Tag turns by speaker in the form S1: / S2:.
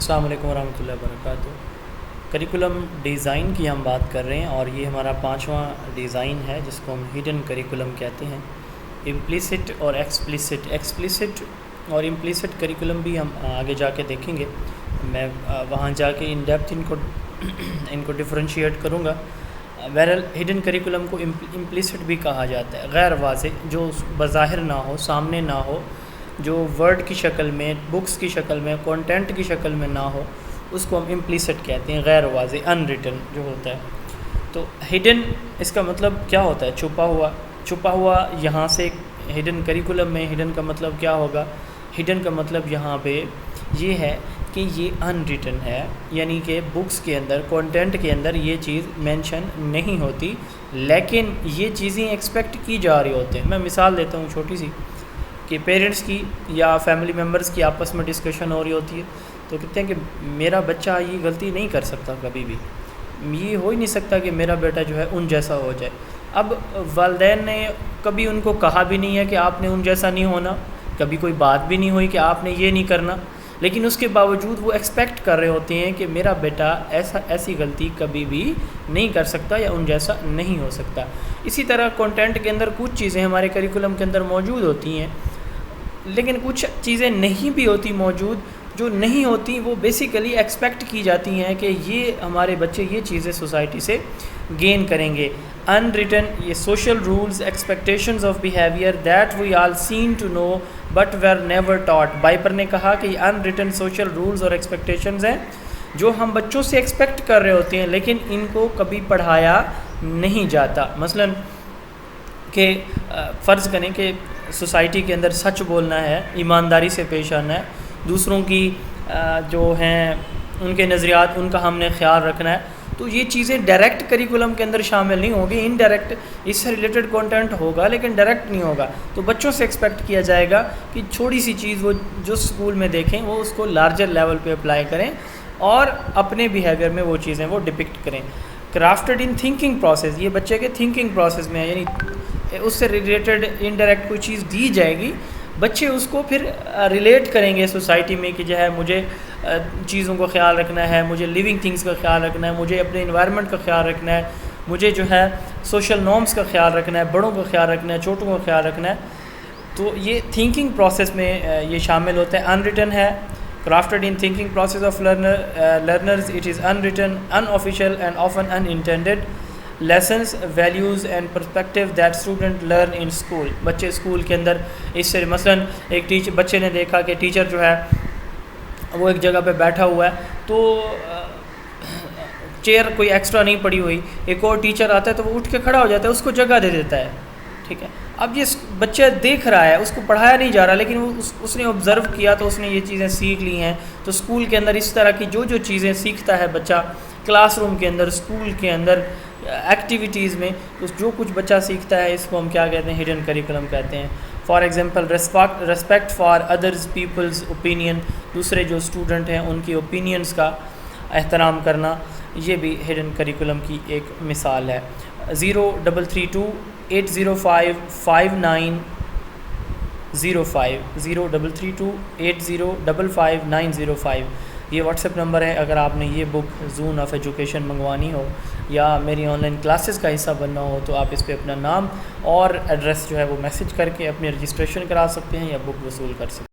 S1: السلام علیکم ورحمۃ اللہ وبرکاتہ۔ کریکولم ڈیزائن کی ہم بات کر رہے ہیں اور یہ ہمارا 5واں ڈیزائن ہے جس کو ہم ہڈن کریکولم کہتے ہیں۔ امپلیسٹ اور ایکسپلیسٹ اور امپلیسٹ کریکولم بھی ہم آگے جا کے دیکھیں گے، میں وہاں جا کے ان ڈیپتھ ان کو ڈفرینشیٹ کروں گا۔ بہرحال ہڈن کریکولم کو امپلیسٹ بھی کہا جاتا ہے، غیر واضح، جو بظاہر نہ ہو، سامنے نہ ہو، جو ورڈ کی شکل میں، بکس کی شکل میں، کنٹینٹ کی شکل میں نہ ہو، اس کو ہم امپلیسٹ کہتے ہیں، غیر واضح، ان ریٹن جو ہوتا ہے۔ تو ہڈن اس کا مطلب کیا ہوتا ہے؟ چھپا ہوا یہاں سے ہڈن کریکولم میں ہڈن کا مطلب کیا ہوگا؟ ہڈن کا مطلب یہاں پہ یہ ہے کہ یہ ان ریٹن ہے، یعنی کہ بکس کے اندر، کنٹینٹ کے اندر یہ چیز مینشن نہیں ہوتی، لیکن یہ چیزیں ایکسپیکٹ کی جا رہی ہوتے ہیں۔ میں مثال دیتا ہوں چھوٹی سی، کہ پیرنٹس کی یا فیملی ممبرز کی آپس میں ڈسکشن ہو رہی ہوتی ہے، تو کہتے ہیں کہ میرا بچہ یہ غلطی نہیں کر سکتا، کبھی بھی یہ ہو ہی نہیں سکتا کہ میرا بیٹا جو ہے ان جیسا ہو جائے۔ اب والدین نے کبھی ان کو کہا بھی نہیں ہے کہ آپ نے ان جیسا نہیں ہونا، کبھی کوئی بات بھی نہیں ہوئی کہ آپ نے یہ نہیں کرنا، لیکن اس کے باوجود وہ ایکسپیکٹ کر رہے ہوتے ہیں کہ میرا بیٹا ایسی غلطی کبھی بھی نہیں کر سکتا یا ان جیسا نہیں ہو سکتا۔ اسی طرح کنٹینٹ کے اندر کچھ چیزیں ہمارے کریکولم کے اندر موجود ہوتی ہیں، لیکن کچھ چیزیں نہیں بھی ہوتی موجود، جو نہیں ہوتی وہ بیسیکلی ایکسپیکٹ کی جاتی ہیں کہ یہ ہمارے بچے یہ چیزیں سوسائٹی سے گین کریں گے۔ ان ریٹن، یہ social rules, expectations of behaviour that we all seem to know but were never taught. بائپر نے کہا کہ یہ ان ریٹن سوشل رولز اور ایکسپیکٹیشنز ہیں جو ہم بچوں سے ایکسپیکٹ کر رہے ہوتے ہیں، لیکن ان کو کبھی پڑھایا نہیں جاتا۔ مثلا کہ فرض کریں کہ سوسائٹی کے اندر سچ بولنا ہے، ایمانداری سے پیش آنا ہے، دوسروں کی جو ہیں ان کے نظریات، ان کا ہم نے خیال رکھنا ہے، تو یہ چیزیں ڈائریکٹ کریکولم کے اندر شامل نہیں ہوگی، انڈائریکٹ اس سے ریلیٹڈ کنٹینٹ ہوگا لیکن ڈائریکٹ نہیں ہوگا۔ تو بچوں سے ایکسپیکٹ کیا جائے گا کہ چھوٹی سی چیز وہ جو اسکول میں دیکھیں وہ اس کو لارجر لیول پہ اپلائی کریں اور اپنے بیہیویئر میں وہ چیزیں وہ ڈپکٹ کریں۔ کرافٹڈ ان تھنکنگ پروسیس، یہ بچے کے تھنکنگ پروسیس میں ہے، یعنی اس سے ریلیٹڈ انڈائریکٹ کوئی چیز دی جائے گی، بچے اس کو پھر ریلیٹ کریں گے سوسائٹی میں کہ جو ہے مجھے چیزوں کو خیال رکھنا ہے، مجھے لیونگ تھنگس کا خیال رکھنا ہے، مجھے اپنے انوائرمنٹ کا خیال رکھنا ہے، مجھے جو ہے سوشل نارمز کا خیال رکھنا ہے، بڑوں کا خیال رکھنا ہے، چھوٹوں کا خیال رکھنا ہے۔ تو یہ تھنکنگ پروسیس میں یہ شامل ہوتا ہے۔ ان ریٹن ہے، crafted in thinking process of learners, it is unwritten, unofficial and often unintended lessons, values and perspective that student learn in school۔ بچے اسکول کے اندر اس سے مثلا ایک بچے نے دیکھا کہ ٹیچر جو ہے وہ ایک جگہ پہ بیٹھا ہوا ہے، تو چیئر کوئی ایکسٹرا نہیں پڑی ہوئی، ایک اور ٹیچر آتا ہے تو وہ اٹھ کے کھڑا ہو جاتا ہے، اس کو جگہ دے دیتا ہے، ٹھیک ہے۔ اب یہ بچہ دیکھ رہا ہے، اس کو پڑھایا نہیں جا رہا، لیکن اس نے آبزرو کیا تو اس نے یہ چیزیں سیکھ لی ہیں۔ تو اسکول کے اندر اس طرح کی جو چیزیں سیکھتا ہے بچہ کلاس روم کے اندر، اسکول کے اندر، ایکٹیویٹیز میں، جو کچھ بچہ سیکھتا ہے اس کو ہم کیا کہتے ہیں؟ ہڈن کریکولم کہتے ہیں۔ For example respect for others peoples opinion, دوسرے جو اسٹوڈنٹ ہیں ان کی اوپینینس کا احترام کرنا، یہ بھی ہڈن کریکولم کی ایک مثال ہے۔ 0332805590 0332805590 یہ واٹس ایپ نمبر ہے۔ اگر آپ نے یہ بک زون آف ایجوکیشن منگوانی ہو یا میری آن لائن کلاسز کا حصہ بننا ہو تو آپ اس پہ اپنا نام اور ایڈریس جو ہے وہ میسج کر کے اپنی رجسٹریشن کرا سکتے ہیں یا بک وصول کر سکتے ہیں۔